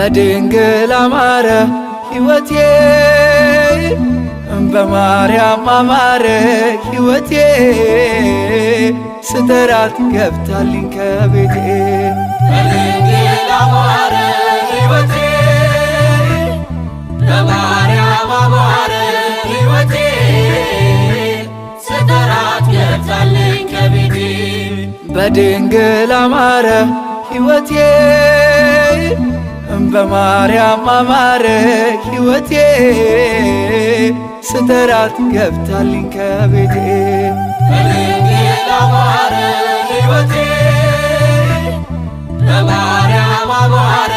በድንግል አማረ ሕይወቴ በማርያም አማረ ሕይወቴ ስጠራት ገብታልኝ ከቤቴ በድንግል አማረ ሕይወቴ በማርያም አማረ ሕይወቴ ስጠራት ገብታልኝ ከቤቴ በድንግል አማረ ሕይወቴ በማርያም አማረ ሕይወቴ ስጠራት ገብታልኝ ከቤቴ በድንግል አማረ ሕይወቴ በማርያም አማረ